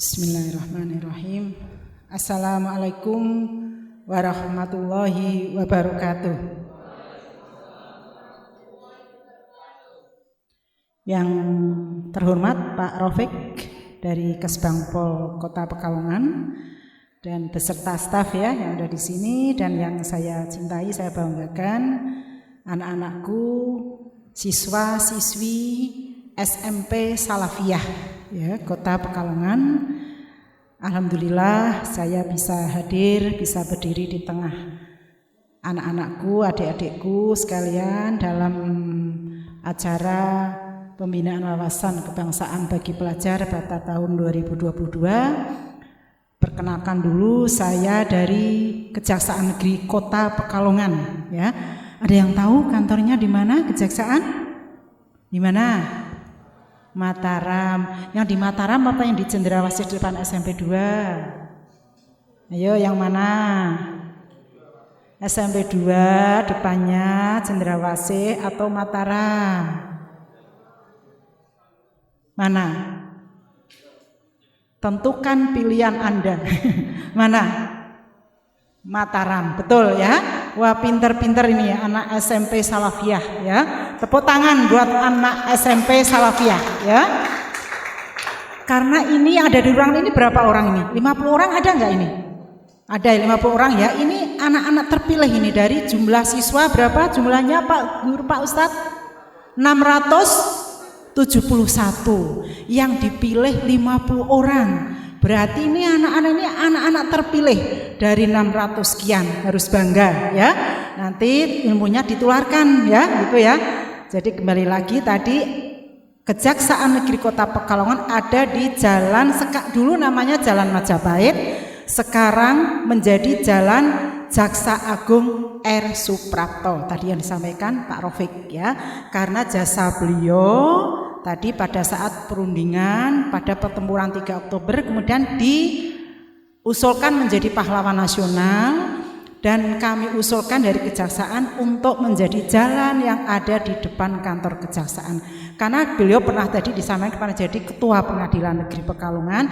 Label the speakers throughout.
Speaker 1: Bismillahirrahmanirrahim. Assalamualaikum warahmatullahi wabarakatuh. Yang terhormat Pak Rafiq dari Kesbangpol Kota Pekalongan dan beserta staf ya yang ada di sini, dan yang saya cintai, saya banggakan anak-anakku, siswa-siswi SMP Salafiyah ya Kota Pekalongan. Alhamdulillah saya bisa hadir, bisa berdiri di tengah anak-anakku, adik-adikku sekalian dalam acara pembinaan wawasan kebangsaan bagi pelajar pada tahun 2022. Perkenalkan dulu, saya dari Kejaksaan Negeri Kota Pekalongan ya. Ada yang tahu kantornya di mana Kejaksaan? Di mana? Mataram. Yang di Mataram apa yang di Cendrawasih depan SMP 2? Ayo yang mana? SMP 2 depannya Cendrawasih atau Mataram? Mana? Tentukan pilihan Anda. Mana? Mataram, betul ya? Wah, pinter-pinter ini ya anak SMP Salafiyah ya. Tepuk tangan buat anak SMP Salafiyah ya. Karena ini yang ada di ruangan ini berapa orang ini? 50 orang ada nggak ini? Ada 50 orang ya. Ini anak-anak terpilih ini dari jumlah siswa berapa jumlahnya Pak Guru, Pak Ustadz? 671. Yang dipilih 50 orang. Berarti ini anak-anak terpilih dari 600 sekian, harus bangga ya. Nanti ilmunya ditularkan ya, gitu ya. Jadi kembali lagi tadi Kejaksaan Negeri Kota Pekalongan ada di Jalan dulu namanya Jalan Majapahit, sekarang menjadi Jalan Jaksa Agung R. Suprapto. Tadi yang disampaikan Pak Rafiq ya, karena jasa beliau tadi pada saat perundingan pada pertempuran 3 Oktober kemudian diusulkan menjadi pahlawan nasional, dan kami usulkan dari Kejaksaan untuk menjadi jalan yang ada di depan kantor Kejaksaan. Karena beliau pernah tadi disampaikan pernah jadi Ketua Pengadilan Negeri Pekalongan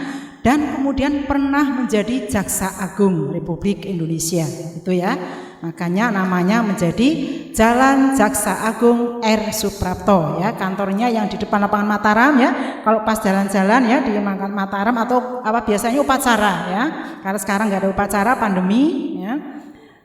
Speaker 1: dan kemudian pernah menjadi Jaksa Agung Republik Indonesia. Itu ya. Makanya namanya menjadi Jalan Jaksa Agung R. Suprapto ya, kantornya yang di depan lapangan Mataram ya. Kalau pas jalan-jalan ya di Mataram atau apa biasanya upacara ya. Karena sekarang nggak ada upacara pandemi ya.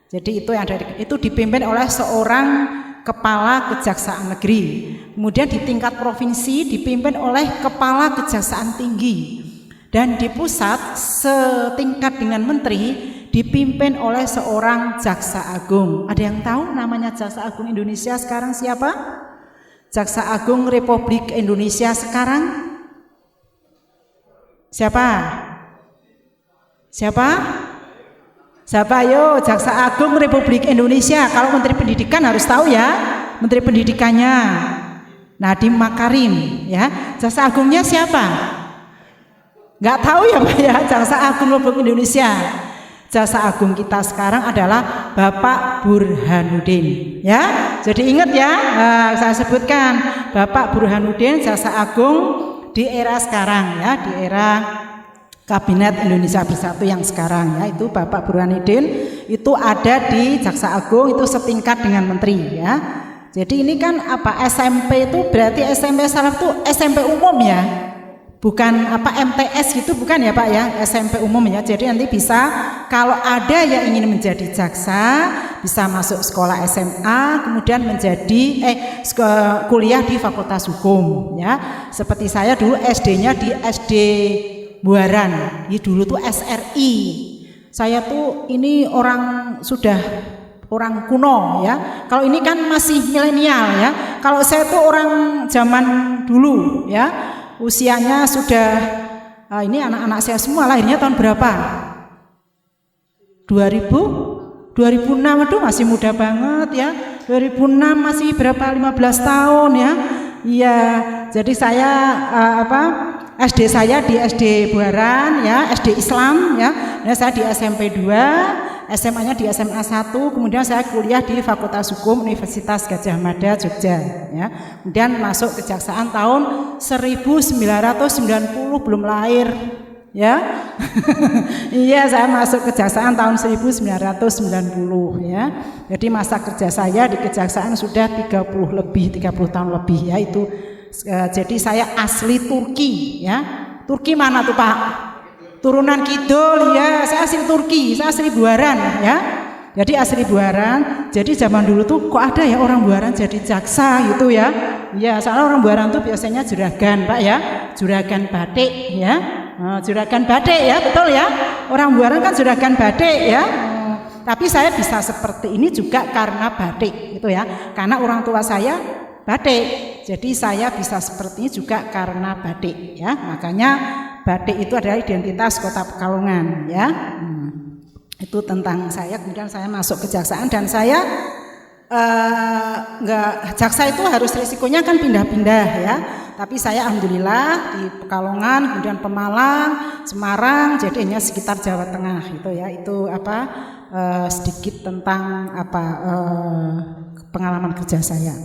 Speaker 1: Jadi itu yang ada, itu dipimpin oleh seorang kepala kejaksaan negeri. Kemudian di tingkat provinsi dipimpin oleh kepala kejaksaan tinggi. Dan di pusat setingkat dengan menteri dipimpin oleh seorang jaksa agung. Ada yang tahu namanya Jaksa Agung Indonesia sekarang siapa? Jaksa Agung Republik Indonesia sekarang siapa? Siapa? Siapa yo? Jaksa Agung Republik Indonesia. Kalau Menteri Pendidikan harus tahu ya, Menteri Pendidikannya Nadiem Makarim ya. Jaksa Agungnya siapa? Nggak tahu ya Pak ya, Jaksa Agung Republik Indonesia. Jaksa Agung kita sekarang adalah Bapak Burhanuddin ya. Jadi ingat ya, saya sebutkan Bapak Burhanuddin Jaksa Agung di era sekarang ya, di era Kabinet Indonesia Bersatu yang sekarang ya, itu Bapak Burhanuddin itu ada di Jaksa Agung, itu setingkat dengan menteri ya. Jadi ini kan apa, SMP itu berarti SMP Salaf itu SMP umum ya. Bukan apa MTS gitu, bukan ya Pak ya, SMP umum ya. Jadi nanti bisa kalau ada yang ingin menjadi jaksa bisa masuk sekolah SMA, kemudian menjadi kuliah di Fakultas Hukum ya. Seperti saya dulu SD-nya di SD Buaran. Ini dulu tuh SRI. Saya tuh ini orang kuno ya. Kalau ini kan masih milenial ya. Kalau saya tuh orang zaman dulu ya. Usianya sudah ini anak-anak saya semua lahirnya tahun berapa? 2006, aduh masih muda banget ya. 2006 masih berapa? 15 tahun ya. Iya, jadi saya SD saya di SD Buaran ya, SD Islam ya. Nah, saya di SMP 2, SMA-nya di SMA 1, kemudian saya kuliah di Fakultas Hukum Universitas Gadjah Mada Jogja ya. Kemudian masuk kejaksaan tahun 1990, belum lahir Ya. Iya, saya masuk kejaksaan tahun 1990 ya. Jadi masa kerja saya di kejaksaan sudah 30 tahun lebih ya itu. Jadi saya asli Turki ya. Turki mana tuh Pak? Turunan kidul ya. Saya asli Turki, saya asli Buaran ya. Jadi asli Buaran. Jadi zaman dulu tuh kok ada ya orang Buaran jadi jaksa gitu ya. Iya, soalnya orang Buaran tuh biasanya juragan Pak ya. Juragan batik ya. Juragan batik ya, betul ya. Orang Buaran kan juragan batik ya. Tapi saya bisa seperti ini juga karena batik gitu ya. Karena orang tua saya batik. Jadi saya bisa seperti ini juga karena batik ya. Makanya batik itu adalah identitas Kota Pekalongan ya. Itu tentang saya. Kemudian saya masuk kejaksaan dan saya jaksa itu harus risikonya kan pindah-pindah ya. Tapi saya alhamdulillah di Pekalongan, kemudian Pemalang, Semarang, jadi hanya sekitar Jawa Tengah gitu ya. Itu sedikit tentang pengalaman kerja saya.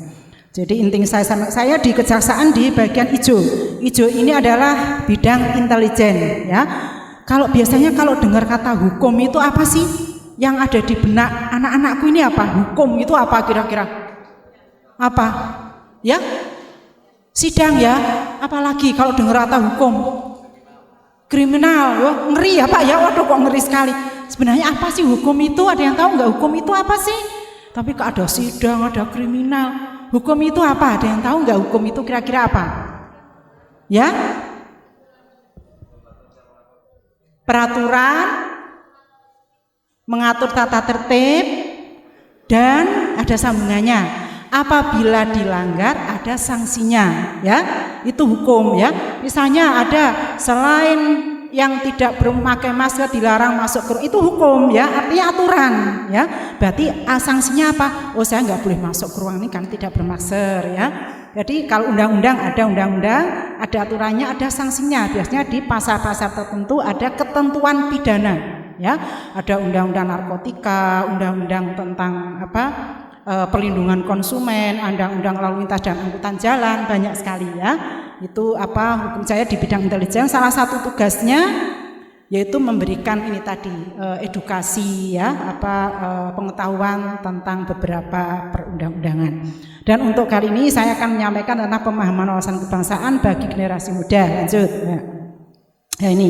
Speaker 1: Jadi inti saya di kejaksaan di bagian hijau. Hijau ini adalah bidang intelijen ya. Kalau biasanya kalau dengar kata hukum itu apa sih? Yang ada di benak anak-anakku ini apa? Hukum itu apa kira-kira? Apa? Ya? Sidang ya? Apalagi kalau dengar kata hukum? Kriminal, ya? Ngeri ya Pak ya? Waduh kok ngeri sekali. Sebenarnya apa sih hukum itu? Ada yang tahu nggak hukum itu apa sih? Tapi kok ada sidang, ada kriminal. Hukum itu apa? Ada yang tahu nggak hukum itu kira-kira apa? Ya? Peraturan, mengatur tata tertib, dan ada sambungannya. Apabila dilanggar ada sanksinya, ya itu hukum ya. Misalnya ada selain yang tidak memakai masker dilarang masuk ke itu hukum ya, artinya aturan ya. Berarti sanksinya apa? Oh saya nggak boleh masuk ke ruang ini kan tidak bermasker ya. Jadi kalau undang-undang, ada aturannya, ada sanksinya. Biasanya di pasal-pasal tertentu ada ketentuan pidana ya. Ada undang-undang narkotika, undang-undang tentang perlindungan konsumen, undang-undang lalu lintas dan angkutan jalan, banyak sekali ya. Itu hukum saya di bidang intelijen. Salah satu tugasnya yaitu memberikan ini tadi edukasi ya, pengetahuan tentang beberapa perundang-undangan. Dan untuk kali ini saya akan menyampaikan tentang pemahaman wawasan kebangsaan bagi generasi muda. Lanjut ya. Ya ini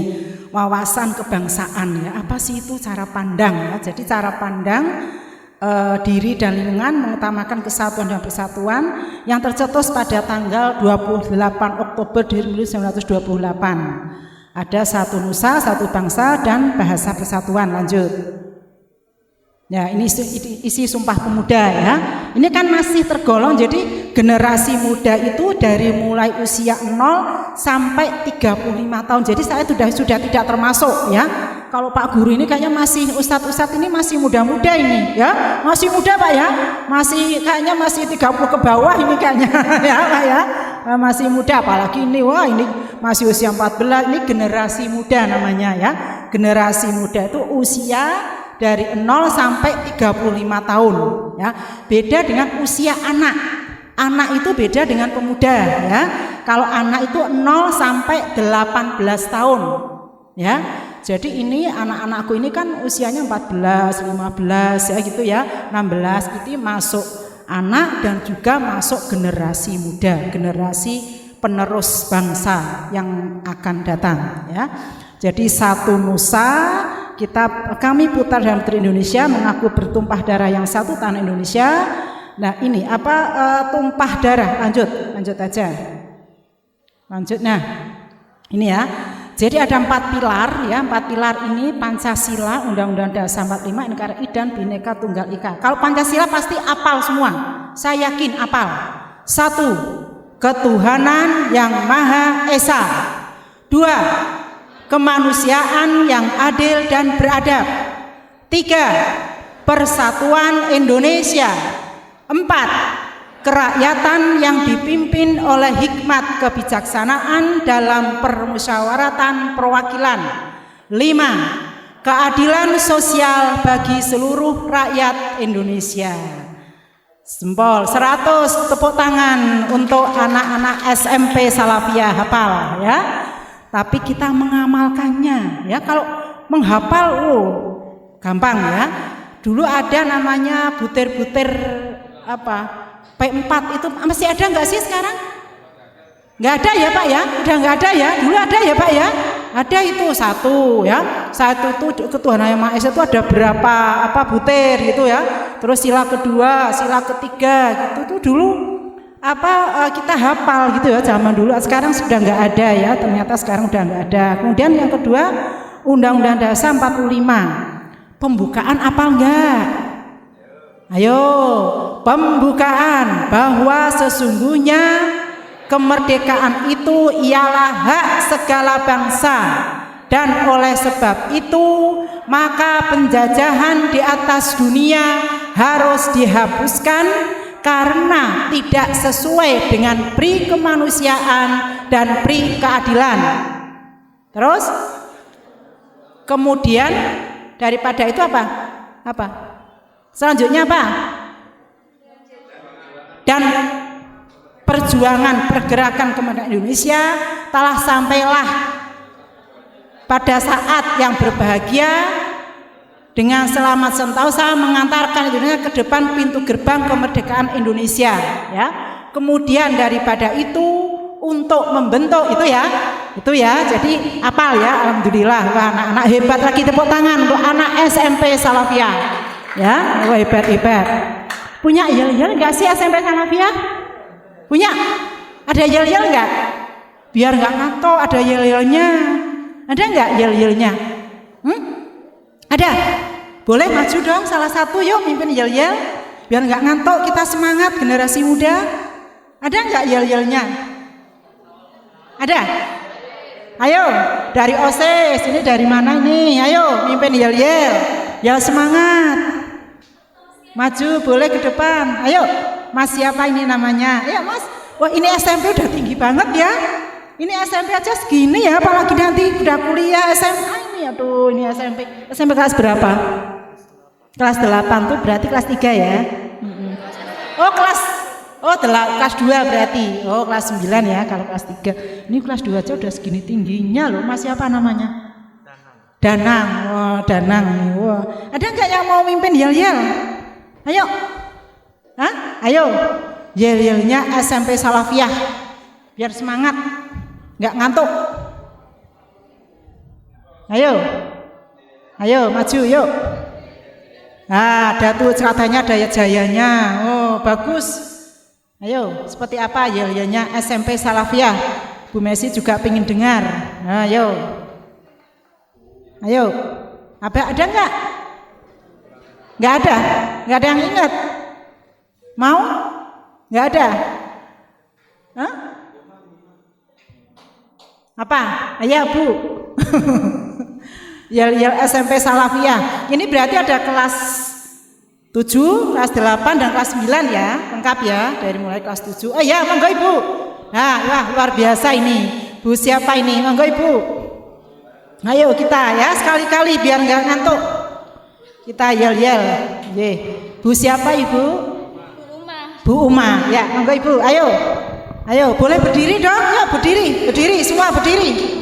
Speaker 1: wawasan kebangsaan ya. Apa sih itu cara pandang ya? Jadi cara pandang diri dan lingkungan mengutamakan kesatuan dan persatuan yang tercetus pada tanggal 28 Oktober 1928. Ada satu nusa, satu bangsa dan bahasa persatuan. Lanjut. Ya, ini isi Sumpah Pemuda ya. Ini kan masih tergolong, jadi generasi muda itu dari mulai usia 0 sampai 35 tahun. Jadi saya sudah tidak termasuk ya. Kalau Pak Guru ini kayaknya masih ustadz ini masih muda-muda ini ya. Masih muda Pak ya. Kayaknya masih 30 ke bawah ini kayaknya ya Pak ya. Masih muda, apalagi ini ini masih usia 14, ini generasi muda namanya ya. Generasi muda itu usia dari 0 sampai 35 tahun ya. Beda dengan usia anak. Anak itu beda dengan pemuda ya. Kalau anak itu 0 sampai 18 tahun ya. Jadi ini anak-anakku ini kan usianya 14, 15 ya gitu ya. 16 itu masuk anak dan juga masuk generasi muda, generasi penerus bangsa yang akan datang ya. Jadi satu nusa kami putar dalam negeri Indonesia mengaku bertumpah darah yang satu tanah Indonesia. Nah ini tumpah darah, lanjut aja. Lanjut, nah ini ya. Jadi ada 4 pilar ya, 4 pilar ini Pancasila, Undang-Undang Dasar 45, NKRI dan Bhinneka Tunggal Ika. Kalau Pancasila pasti apal semua, saya yakin apal. 1. Ketuhanan yang Maha Esa. 2. Kemanusiaan yang adil dan beradab. 3. Persatuan Indonesia. 4. Kerakyatan yang dipimpin oleh hikmat kebijaksanaan dalam permusyawaratan perwakilan. 5. Keadilan sosial bagi seluruh rakyat Indonesia. Jempol 100 tepuk tangan untuk anak-anak SMP Salafiyah hafal ya. tapi kita mengamalkannya ya. Kalau menghafal gampang ya. Dulu ada namanya butir-butir P4 itu masih ada nggak sih sekarang? Nggak ada ya Pak ya? Udah nggak ada ya? Dulu ada ya Pak ya? Ada itu satu ya. Satu itu Ketuhanan Yang Maha Esa itu ada berapa butir gitu ya. Terus sila kedua, sila ketiga gitu tuh dulu kita hafal gitu ya zaman dulu. Sekarang sudah nggak ada ya. Ternyata sekarang udah nggak ada. Kemudian yang kedua Undang-Undang Dasar 45. Pembukaan apal enggak? Ayo, pembukaan bahwa sesungguhnya kemerdekaan itu ialah hak segala bangsa dan oleh sebab itu maka penjajahan di atas dunia harus dihapuskan karena tidak sesuai dengan pri kemanusiaan dan pri keadilan. Terus kemudian daripada itu apa? Selanjutnya apa? Dan pergerakan kemerdekaan Indonesia telah sampailah pada saat yang berbahagia dengan selamat sentosa mengantarkan Indonesia ke depan pintu gerbang kemerdekaan Indonesia ya. Kemudian daripada itu untuk membentuk itu ya. Jadi apal ya, alhamdulillah. Wah, anak-anak hebat, lagi tepuk tangan untuk anak SMP Salafiyah. Ya, wah hebat. Punya yel-yel enggak sih SMP Salafiyah? Punya? Ada yel-yel enggak? Biar enggak ngantuk, ada yel-yelnya. Ada enggak yel-yelnya? Ada? Boleh maju dong salah satu, yuk mimpin yel-yel. Biar enggak ngantuk, kita semangat generasi muda. Ada enggak yel-yelnya? Ada? Ayo, dari OSIS, ini dari mana ini? Ayo, mimpin yel-yel. Ya semangat. Maju, boleh ke depan. Ayo, Mas siapa ini namanya? Ayo Mas. Wah ini SMP udah tinggi banget ya. Ini SMP aja segini ya, apalagi nanti udah kuliah SMA ini. Aduh, ini SMP kelas berapa? Kelas 8 tuh berarti kelas 3 ya. Kelas 2 berarti. Oh, kelas 9 ya kalau kelas 3. Ini kelas 2 aja udah segini tingginya loh. Mas siapa namanya? Danang. Oh, Danang. Wah. Ada enggak yang mau mimpin yel-yel? Ayo. Hah? Ayo. Yel-yelnya SMP Salafiyah. Biar semangat. Enggak ngantuk. Ayo maju yuk. Ada tuh katanya daya jayanya. Oh, bagus. Ayo, seperti apa yel-yelnya SMP Salafiyah? Bu Messi juga pengen dengar. Nah, ayo. Ada enggak? Enggak ada. Enggak ada yang ingat. Mau? Enggak ada. Hah? Apa? Ayo, Bu. Yel-yel SMP Salafiyah. Ini berarti ada kelas 7, kelas 8 dan kelas 9 ya, lengkap ya, dari mulai kelas 7. Oh ya, monggo Ibu. Nah, wah luar biasa ini. Bu siapa ini? Monggo Ibu. Ayo kita ya, sekali-kali biar enggak ngantuk. Kita yel-yel. Nggih. Bu siapa Ibu? Bu Uma. Ya, monggo Ibu. Ayo, boleh berdiri dong. Yuk berdiri, semua berdiri.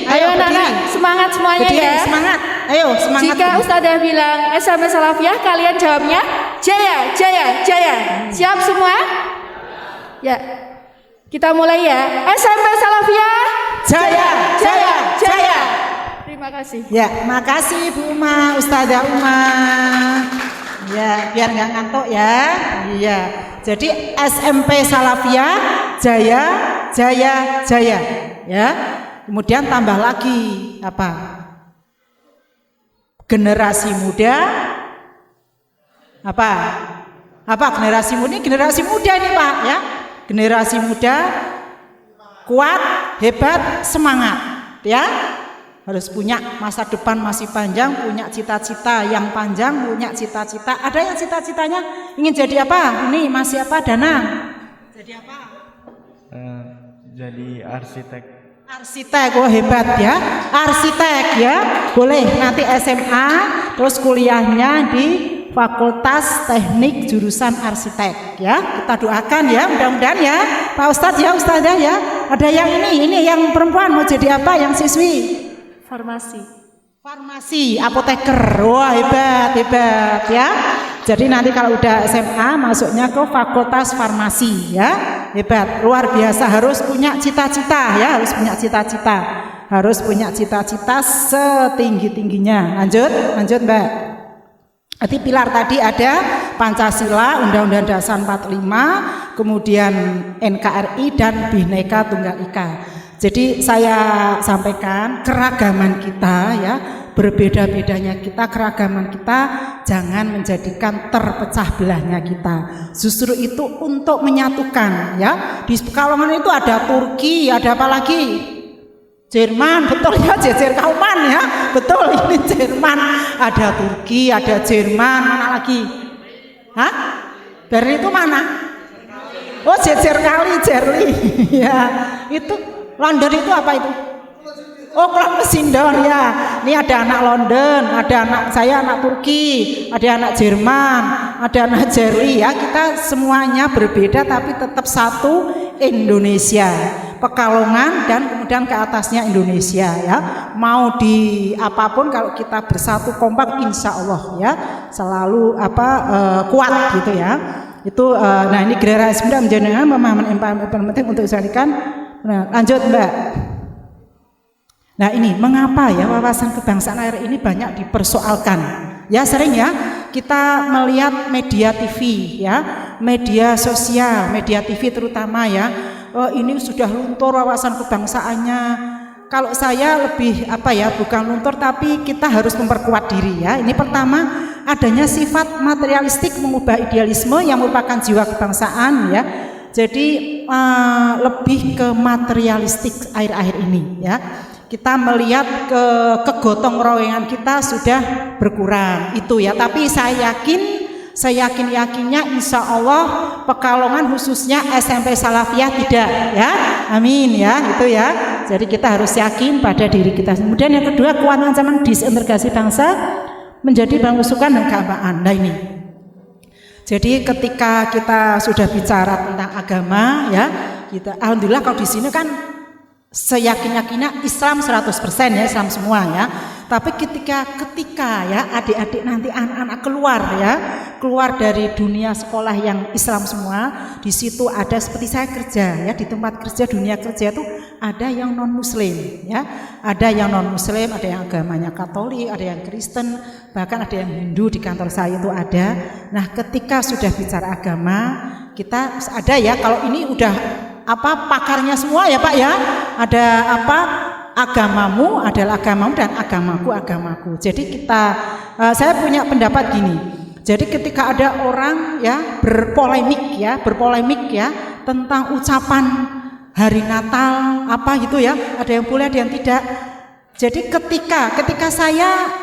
Speaker 1: Ayo anak-anak, semangat semuanya berdiri, ya. Semangat. Ayo, semangat.
Speaker 2: Jika Ustazah bilang SMP Salafiyah, kalian jawabnya jaya. Siap semua? Ya. Kita mulai ya. SMP Salafiyah, jaya. Terima kasih.
Speaker 1: Ya, makasih Bu Uma, Ustazah Uma. Ya, biar nggak ngantuk ya. Iya. Jadi SMP Salafiyah, jaya. Ya. Kemudian tambah lagi apa? Generasi muda apa generasi muda ini Pak ya. Generasi muda kuat, hebat, semangat ya. Harus punya masa depan masih panjang, punya cita-cita yang panjang, punya cita-cita. Ada yang cita-citanya ingin jadi apa? Ini masih apa Danang? Jadi apa?
Speaker 3: Jadi arsitek.
Speaker 1: Wah hebat ya, arsitek ya, boleh nanti SMA, terus kuliahnya di Fakultas Teknik jurusan Arsitek ya, kita doakan ya, mudah-mudahan ya, Pak Ustadz ya, Ustazah ya, Ada yang ini yang perempuan mau jadi apa? Yang siswi? Farmasi, apoteker. Wah, hebat ya. Jadi nanti kalau udah SMA masuknya ke fakultas farmasi ya. Hebat, luar biasa, harus punya cita-cita ya, harus punya cita-cita setinggi-tingginya. Lanjut Mbak. Jadi pilar tadi ada Pancasila, Undang-Undang Dasar 45, kemudian NKRI dan Bhinneka Tunggal Ika. Jadi saya sampaikan keragaman kita ya, berbeda-bedanya kita, keragaman kita jangan menjadikan terpecah belahnya kita. Justru itu untuk menyatukan ya. Di Pekalongan itu ada Turki, ada apa lagi? Jerman, betul ya, jejer kauman ya, betul ini Jerman, ada Turki, ada Jerman, mana lagi? Hah? Berlin itu mana? Oh, jejer kali, Jerli, ya, itu London itu apa itu? Oh, Klon Mesindon ya. Ini ada anak London, ada anak saya anak Turki, ada anak Jerman, ada anak Jerli ya. Kita semuanya berbeda tapi tetap satu Indonesia. Pekalongan dan kemudian ke atasnya Indonesia ya. Mau di apapun kalau kita bersatu kompak insya Allah ya selalu kuat gitu ya. Itu nah ini generasi muda menjadi pemahaman penting untuk disampaikan. Nah, lanjut Mbak. Nah ini mengapa ya wawasan kebangsaan air ini banyak dipersoalkan ya, sering ya kita melihat media TV ya, media sosial, media TV terutama ya, oh ini sudah luntur wawasan kebangsaannya. Kalau saya lebih bukan luntur tapi kita harus memperkuat diri ya. Ini pertama adanya sifat materialistik mengubah idealisme yang merupakan jiwa kebangsaan ya. Jadi lebih ke materialistik akhir-akhir ini ya. Kita melihat kegotong royongan kita sudah berkurang itu ya. Tapi saya yakinnya insya Allah Pekalongan khususnya SMP Salafiyah tidak ya. Amin ya itu ya. Jadi kita harus yakin pada diri kita. Kemudian yang kedua kekuatan ancaman disintegrasi bangsa menjadi bangsukan dan keagamaan. Nah ini. Jadi ketika kita sudah bicara tentang agama ya, kita alhamdulillah kalau di sini kan seyakin-yakinnya Islam 100% ya, Islam semua ya. Tapi ketika ya adik-adik nanti anak-anak keluar dari dunia sekolah yang Islam semua, di situ ada seperti saya kerja ya, di tempat kerja dunia kerja itu ada yang non muslim ya, ada yang non muslim, ada yang agamanya Katolik, ada yang Kristen, bahkan ada yang Hindu di kantor saya itu ada. Nah ketika sudah bicara agama kita ada ya, kalau ini udah pakarnya semua ya Pak ya, ada agamamu adalah agamamu dan agamaku. Jadi saya punya pendapat gini. Jadi ketika ada orang ya berpolemik ya tentang ucapan hari Natal gitu ya, ada yang boleh ada yang tidak. Jadi ketika saya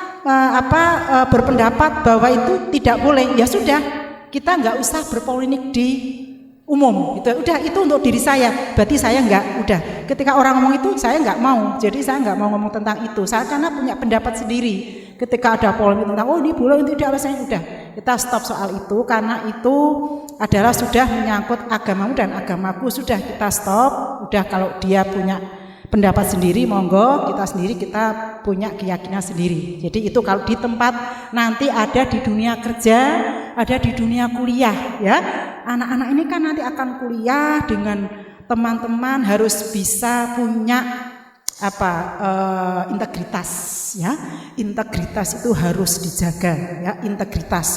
Speaker 1: berpendapat bahwa itu tidak boleh, ya sudah kita nggak usah berpolemik di umum gitu. Udah itu untuk diri saya, berarti saya udah ketika orang ngomong itu saya nggak mau, jadi saya nggak mau ngomong tentang itu. Saya karena punya pendapat sendiri. Ketika ada polemik tentang ini boleh itu tidak, saya udah kita stop soal itu karena itu adalah sudah menyangkut agamamu dan agamaku, sudah kita stop. Udah kalau dia punya pendapat sendiri monggo, kita punya keyakinan sendiri. Jadi itu kalau di tempat nanti ada di dunia kerja, ada di dunia kuliah ya. Anak-anak ini kan nanti akan kuliah dengan teman-teman, harus bisa punya integritas ya. Integritas itu harus dijaga ya, integritas,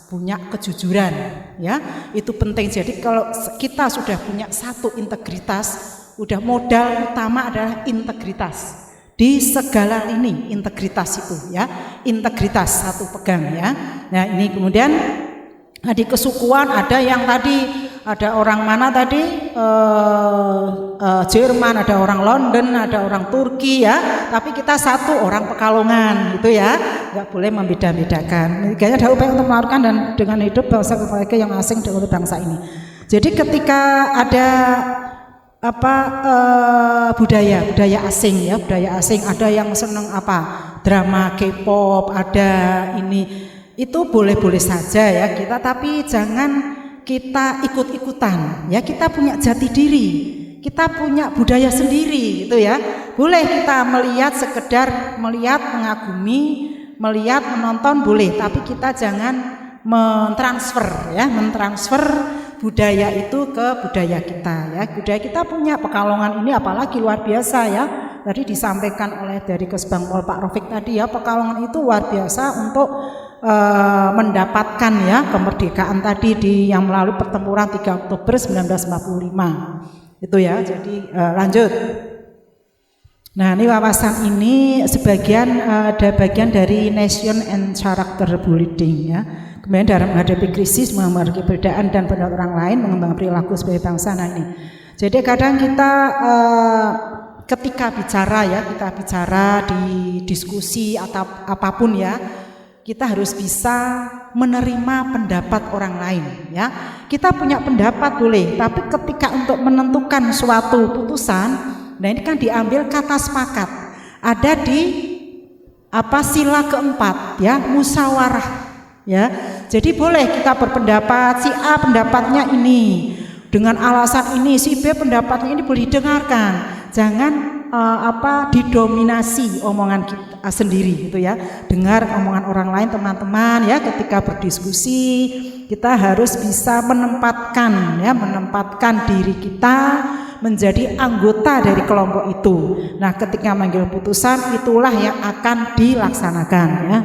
Speaker 1: punya kejujuran ya. Itu penting. Jadi kalau kita sudah punya satu integritas, udah modal utama adalah integritas. Di segala ini integritas itu ya, integritas satu pegang ya. Nah ini kemudian di kesukuan ada yang tadi, ada orang mana tadi Jerman, ada orang London, ada orang Turki ya. Tapi kita satu orang Pekalongan gitu ya, nggak boleh membeda-bedakan. Kayaknya ada upaya untuk melakukan dan dengan hidup bangsa mereka yang asing dengan bangsa ini. Jadi ketika ada budaya asing ya, budaya asing, ada yang seneng drama K-pop, ada ini, itu boleh-boleh saja ya kita, tapi jangan kita ikut-ikutan ya. Kita punya jati diri, kita punya budaya sendiri gitu ya. Boleh kita melihat, sekedar melihat, mengagumi, melihat, menonton boleh, tapi kita jangan mentransfer ya, mentransfer budaya itu ke budaya kita ya. Budaya kita punya Pekalongan ini apalagi luar biasa ya. Tadi disampaikan oleh dari Kesbangpol Pak Rofik tadi ya, Pekalongan itu luar biasa untuk mendapatkan ya kemerdekaan tadi yang melalui pertempuran 3 Oktober 1945 itu ya. Jadi lanjut. Nah, ini wawasan ini sebagian ada bagian dari nation and character building ya. Kemudian dalam menghadapi krisis, menghadapi perbedaan dan pendapat orang lain, mengembangkan perilaku sebagai bangsa. Nah ini. Jadi kadang kita ketika bicara ya, kita bicara di diskusi atau apapun ya, kita harus bisa menerima pendapat orang lain ya. Kita punya pendapat boleh, tapi ketika untuk menentukan suatu putusan, nah ini kan diambil kata sepakat. Ada di sila keempat ya, musyawarah ya. Jadi boleh kita berpendapat, si A pendapatnya ini dengan alasan ini, si B pendapatnya ini boleh didengarkan. Jangan didominasi omongan kita sendiri gitu ya. Dengar omongan orang lain teman-teman ya. Ketika berdiskusi kita harus bisa menempatkan diri kita menjadi anggota dari kelompok itu. Nah, ketika mengambil putusan itulah yang akan dilaksanakan ya.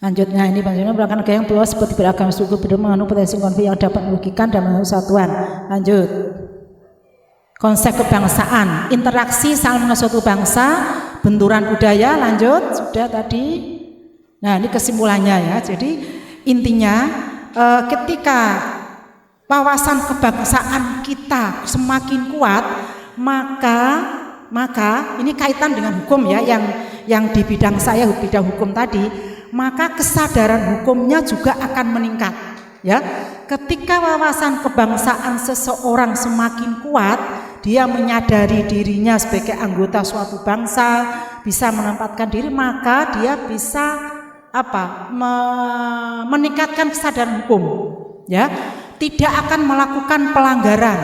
Speaker 1: Lanjutnya ini panjenengan merupakan negara yang luas seperti beragam suku bermengandung potensi konflik yang dapat merugikan dan mengganggu kesatuan. Lanjut. Konsep kebangsaan, interaksi sama suatu bangsa, benturan budaya. Lanjut, sudah tadi. Nah, ini kesimpulannya ya. Jadi intinya ketika wawasan kebangsaan kita semakin kuat, maka ini kaitan dengan hukum ya, yang di bidang saya, bidang hukum tadi, maka kesadaran hukumnya juga akan meningkat ya. Ketika wawasan kebangsaan seseorang semakin kuat, dia menyadari dirinya sebagai anggota suatu bangsa, bisa menempatkan diri, maka dia bisa meningkatkan kesadaran hukum ya. Tidak akan melakukan pelanggaran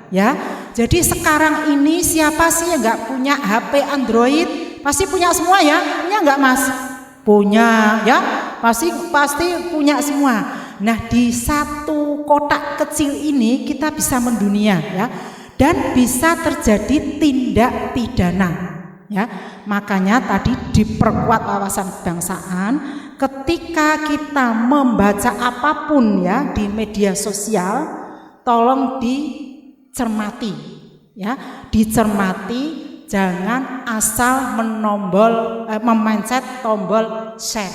Speaker 1: ya. Jadi sekarang ini siapa sih yang nggak punya HP Android? Pasti punya semua ya? Punya nggak Mas? Punya ya, pasti punya semua. Nah, di satu kotak kecil ini kita bisa mendunia ya, dan bisa terjadi tindak pidana ya. Makanya tadi diperkuat wawasan kebangsaan. Ketika kita membaca apapun ya di media sosial, tolong dicermati ya, dicermati. Jangan asal memencet tombol share,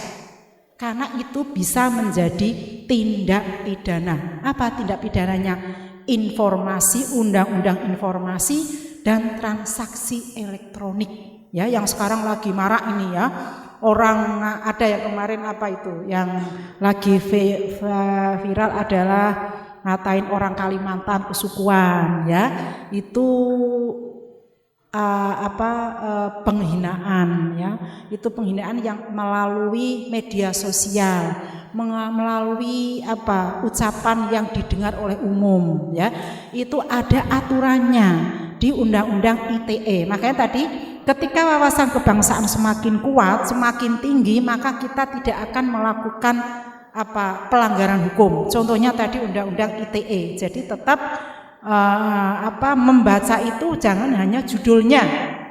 Speaker 1: karena itu bisa menjadi tindak pidana. Apa tindak pidananya? Informasi, undang-undang informasi dan transaksi elektronik ya, yang sekarang lagi marak ini ya. Orang ada yang kemarin yang lagi viral adalah ngatain orang Kalimantan kesukuan ya, itu penghinaan ya. Itu penghinaan yang melalui media sosial, melalui ucapan yang didengar oleh umum ya. Itu ada aturannya di Undang-Undang ITE. Makanya tadi ketika wawasan kebangsaan semakin kuat, semakin tinggi, maka kita tidak akan melakukan pelanggaran hukum. Contohnya tadi Undang-Undang ITE. Jadi tetap membaca itu jangan hanya judulnya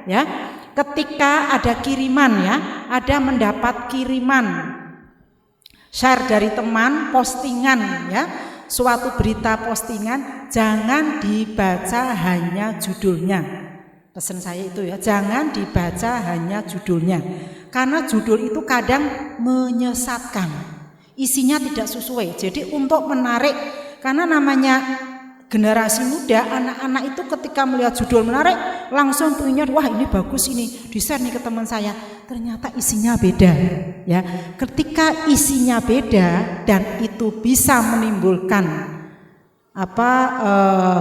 Speaker 1: ya. Ketika ada kiriman ya, ada mendapat kiriman share dari teman, postingan ya, suatu berita postingan, jangan dibaca hanya judulnya. Pesan saya itu ya, jangan dibaca hanya judulnya, karena judul itu kadang menyesatkan, isinya tidak sesuai. Jadi untuk menarik, karena namanya generasi muda, anak-anak itu ketika melihat judul menarik langsung punya, wah ini bagus, ini di-share nih ke teman saya. Ternyata isinya beda ya. Ketika isinya beda dan itu bisa menimbulkan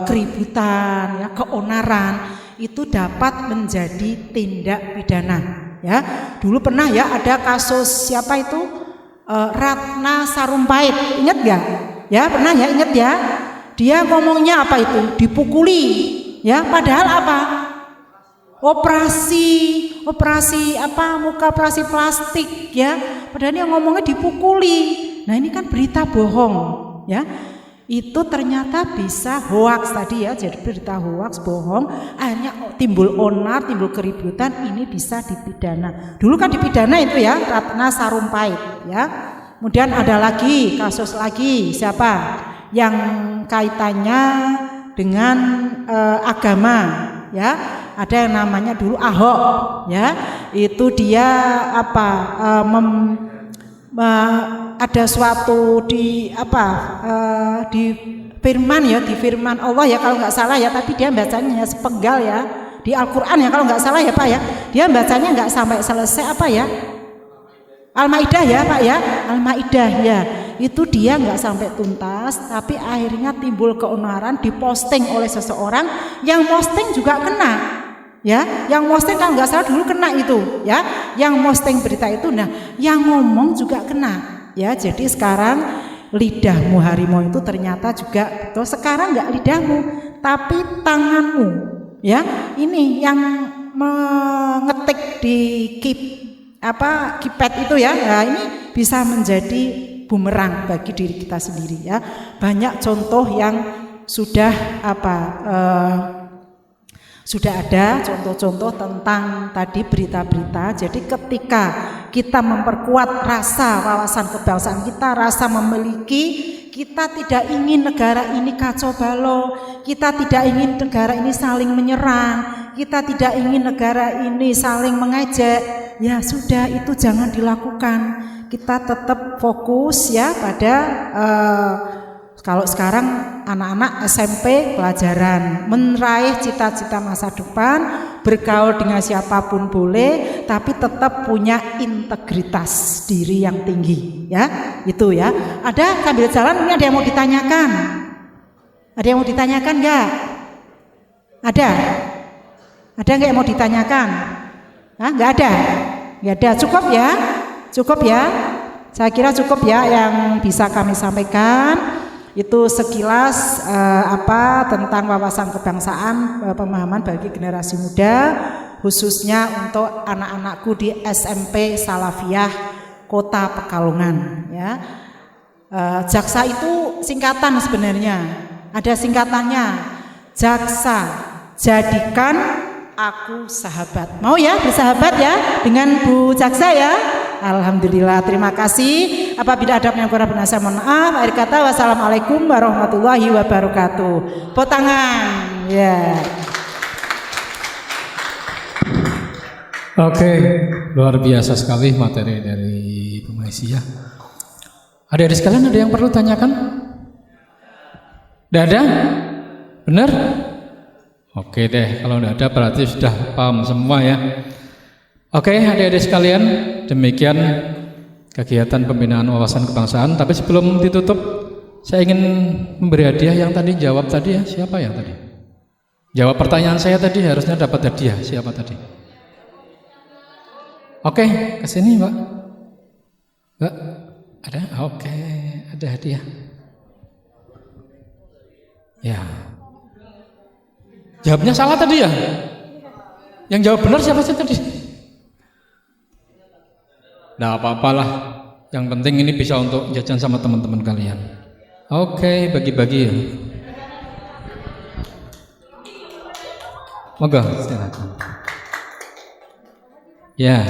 Speaker 1: keributan ya, keonaran, itu dapat menjadi tindak pidana ya. Dulu pernah ya ada kasus siapa itu, Ratna Sarumpait, ingat gak? Ya pernah ya, ingat ya. dia ngomongnya apa itu? Dipukuli, ya. Padahal apa? Operasi muka operasi plastik, ya. Padahal dia ngomongnya dipukuli. Nah, ini kan berita bohong, ya. Itu ternyata bisa hoaks tadi, ya. Jadi berita hoaks, bohong, akhirnya timbul onar, timbul keributan, ini bisa dipidana. Dulu kan dipidana itu, ya, Ratna Sarumpait, ya. Kemudian ada lagi kasus lagi, siapa? Yang kaitannya dengan agama, ya. Ada yang namanya dulu Ahok, ya. Itu dia ada suatu di firman, ya, di firman Allah, ya, kalau nggak salah, ya, tapi dia bacanya sepenggal, ya, di Al-Quran, ya, kalau nggak salah, ya Pak, ya, dia bacanya nggak sampai selesai Al-Maidah, ya Pak, ya, Al-Maidah, ya, itu dia nggak sampai tuntas, tapi akhirnya timbul keonaran, diposting oleh seseorang, yang posting juga kena, ya, yang posting kalau nggak salah dulu kena itu, ya, yang posting berita itu, nah, yang ngomong juga kena, ya. Jadi sekarang lidahmu harimau itu ternyata juga betul, sekarang nggak lidahmu tapi tanganmu, ya, ini yang mengetik di keypad itu, ya. Nah, ini bisa menjadi bumerang bagi diri kita sendiri, ya. Banyak contoh yang sudah ada contoh-contoh tentang tadi berita-berita. Jadi ketika kita memperkuat rasa wawasan kebangsaan kita, rasa memiliki, kita tidak ingin negara ini kacau balau, kita tidak ingin negara ini saling menyerang, kita tidak ingin negara ini saling mengejek, ya sudah, itu jangan dilakukan. Kita tetap fokus, ya, pada kalau sekarang anak-anak SMP pelajaran, meraih cita-cita masa depan, bergaul dengan siapapun boleh, tapi tetap punya integritas diri yang tinggi, ya, itu, ya. Ada sambil jalan ini ada yang mau ditanyakan? Ada yang mau ditanyakan enggak? Ada enggak yang mau ditanyakan? Enggak ada? Enggak ada, cukup, ya? Cukup, ya? Saya kira cukup, ya, yang bisa kami sampaikan. Itu sekilas tentang wawasan kebangsaan, pemahaman bagi generasi muda, khususnya untuk anak-anakku di SMP Salafiyah Kota Pekalongan, ya. Jaksa itu singkatan sebenarnya, ada singkatannya, jaksa jadikan aku sahabat. Mau, ya, bersahabat, ya, dengan Bu Jaksa, ya. Alhamdulillah, terima kasih. Apabila ada yang kurang benar, saya mohon maaf. Akhir kata, wassalamualaikum warahmatullahi wabarakatuh. Tepuk tangan, ya.
Speaker 3: Oke, luar biasa sekali materi dari Bu Maisyah. Adik-adik sekalian, ada yang perlu tanyakan? Tidak ada? Benar? Oke deh, kalau tidak ada berarti sudah paham semua, ya. Oke, adik-adik sekalian, demikian kegiatan pembinaan wawasan kebangsaan. Tapi sebelum ditutup, saya ingin memberi hadiah yang tadi jawab tadi, ya. Siapa yang tadi jawab pertanyaan saya tadi? Harusnya dapat hadiah. Siapa tadi? Oke, kesini, Mbak. Mbak, ada? Oke, ada hadiah. Ya. Jawabnya salah tadi, ya? Yang jawab benar siapa sih tadi? Nah, apa-apalah. Yang penting ini bisa untuk jajan sama teman-teman kalian. Oke, bagi-bagi, ya. Moga, silakan. Ya,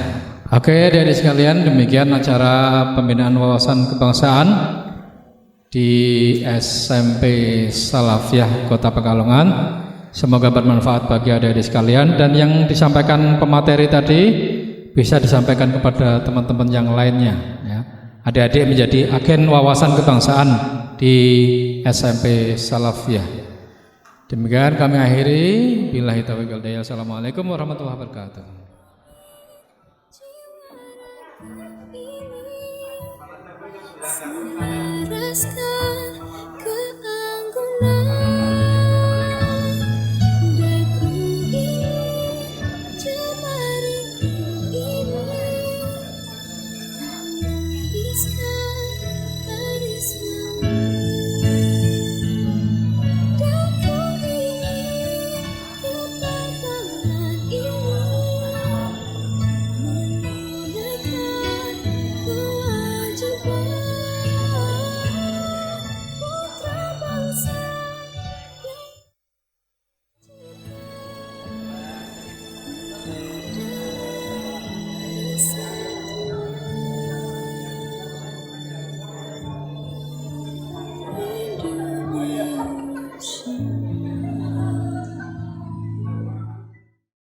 Speaker 3: oke, adik-adik sekalian, demikian acara pembinaan wawasan kebangsaan di SMP Salafiyah Kota Pekalongan. Semoga bermanfaat bagi adik-adik sekalian, dan yang disampaikan pemateri tadi bisa disampaikan kepada teman-teman yang lainnya, ya. Adik-adik menjadi agen wawasan kebangsaan di SMP Salafiyah. Demikian kami akhiri. Billahi taufiq wal hidayah. Assalamualaikum warahmatullahi wabarakatuh.